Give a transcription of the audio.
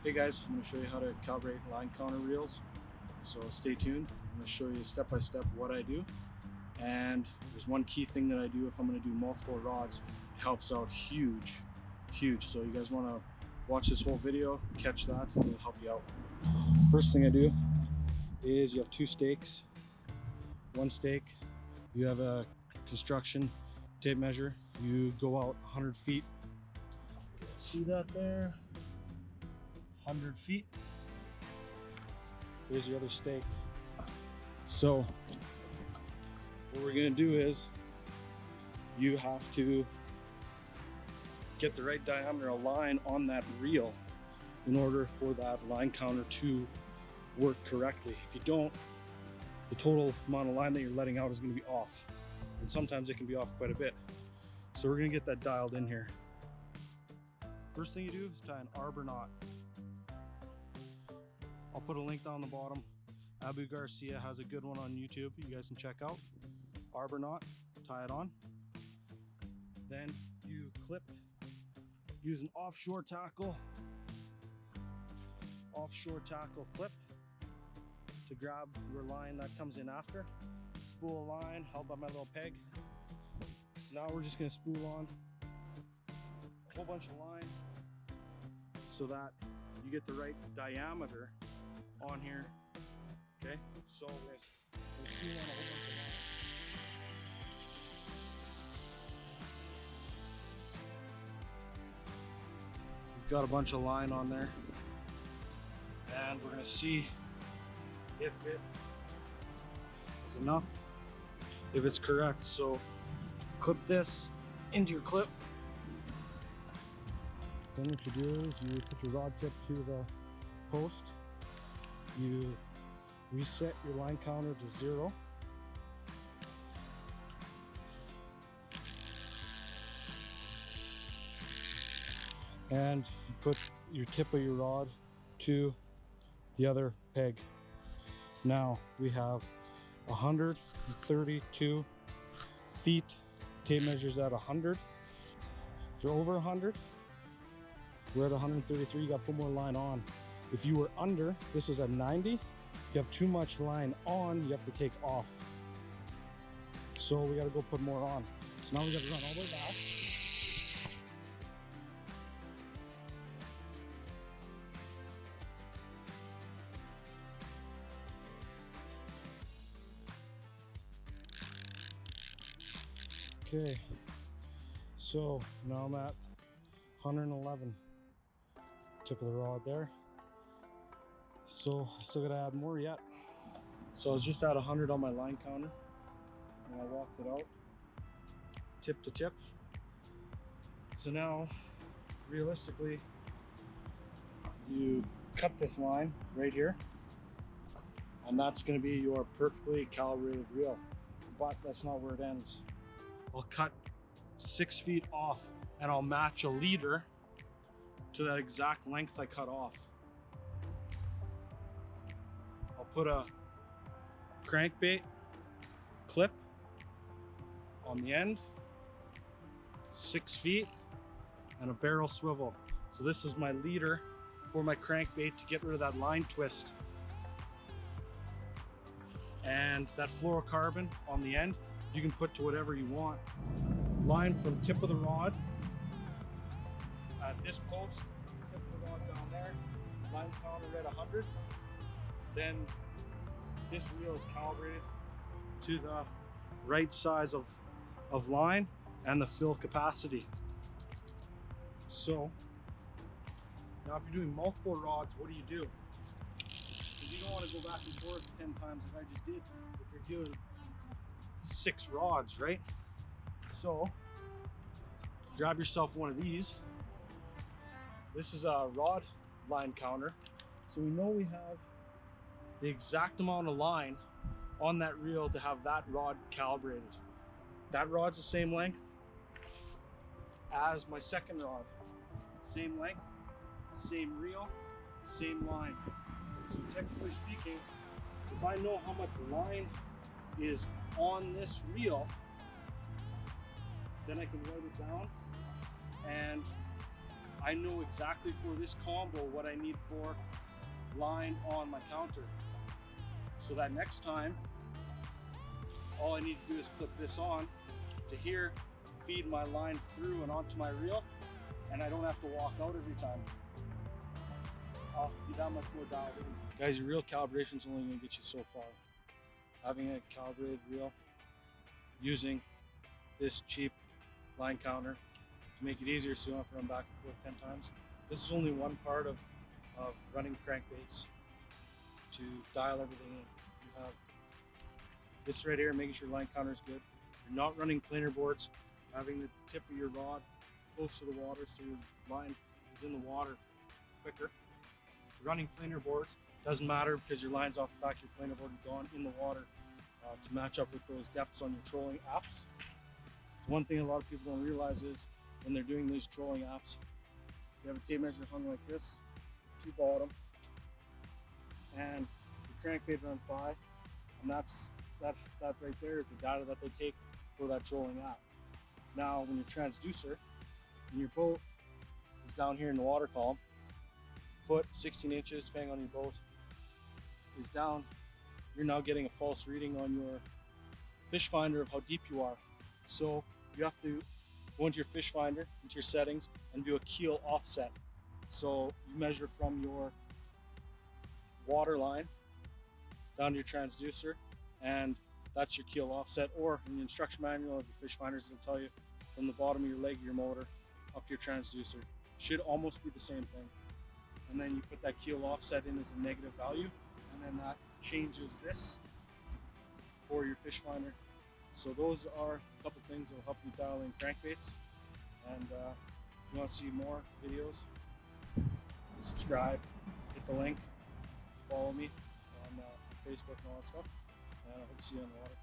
Hey guys, I'm going to show you how to calibrate line counter reels. So stay tuned. I'm going to show you step by step what I do. And there's one key thing that I do if I'm going to do multiple rods. It helps out huge. So you guys want to watch this whole video, catch that, and it'll help you out. First thing I do is you have two stakes. One stake, you have a construction tape measure. You go out 100 feet. See that there? 100 feet. Here's the other stake. So what we're gonna do is you have to get the right diameter of line on that reel in order for that line counter to work correctly. If you don't, the total amount of line that you're letting out is gonna be off. And sometimes it can be off quite a bit. So we're gonna get that dialed in here. First thing you do is tie an arbor knot. I'll put a link down the bottom. Abu Garcia has a good one on YouTube you guys can check out. Arbor knot, tie it on. Then you clip, use an offshore tackle clip to grab your line that comes in after. Spool a line held by my little peg. So now we're just gonna spool on a whole bunch of line so that you get the right diameter on here. Okay, so we're spool on a whole bunch of line. We've got a bunch of line on there, and we're gonna see if it is enough, if it's correct. So clip this into your clip. Then what you do is you put your rod tip to the post. You reset your line counter to 0. And you put your tip of your rod to the other peg. Now we have 132 feet. Tape measures at 100. If you're over 100, we're at 133, you got to put more line on. If you were under, this is at 90, you have too much line on, you have to take off. So we got to go put more on. So now we got to run all the way back. Okay, so now I'm at 111. Tip of the rod there. So I still gotta add more yet. So I was just at 100 on my line counter and I walked it out tip to tip. So now realistically you cut this line right here and that's gonna be your perfectly calibrated reel, but that's not where it ends. I'll cut 6 feet off and I'll match a leader to that exact length I cut off. I'll put a crankbait clip on the end, 6 feet, and a barrel swivel. So this is my leader for my crankbait to get rid of that line twist. And that fluorocarbon on the end, you can put to whatever you want. Line from tip of the rod at this post, tip of the rod down there, line counter at 100. Then this reel is calibrated to the right size of line and the fill capacity. So now if you're doing multiple rods, what do? Because you don't want to go back and forth 10 times like I just did if you're doing 6 rods, right? So grab yourself one of these. This is a rod line counter. So we know we have the exact amount of line on that reel to have that rod calibrated. That rod's the same length as my second rod. Same length, same reel, same line. So technically speaking, if I know how much line is on this reel, then I can write it down and I know exactly for this combo what I need for line on my counter. So that next time, all I need to do is clip this on to here, feed my line through and onto my reel, and I don't have to walk out every time. I'll be that much more dialed in. Guys, your reel calibration is only going to get you so far. Having a calibrated reel, using this cheap line counter to make it easier so you don't have to run back and forth 10 times. This is only one part of running crankbaits to dial everything in. You have this right here, making sure line counter is good. You're not running planer boards, having the tip of your rod close to the water so your line is in the water quicker. Running planer boards doesn't matter because your line's off the back, your planer board is gone in the water to match up with those depths on your trolling apps. So one thing a lot of people don't realize is when they're doing these trolling apps, you have a tape measure hung like this to bottom, and the crankbait runs by, and that right there is the data that they take for that trolling app. Now when your transducer in your boat is down here in the water column, foot 16 inches depending on your boat is down, you're now getting a false reading on your fish finder of how deep you are. So you have to go into your fish finder, into your settings, and do a keel offset. So you measure from your water line down to your transducer, and that's your keel offset. Or in the instruction manual of your fish finders, it'll tell you from the bottom of your leg of your motor up to your transducer. Should almost be the same thing. And then you put that keel offset in as a negative value, and then that changes this for your fish finder. So those are a couple things that will help you dial in crankbaits. And if you want to see more videos, subscribe, hit the link, follow me on Facebook and all that stuff, and I hope to see you on the water.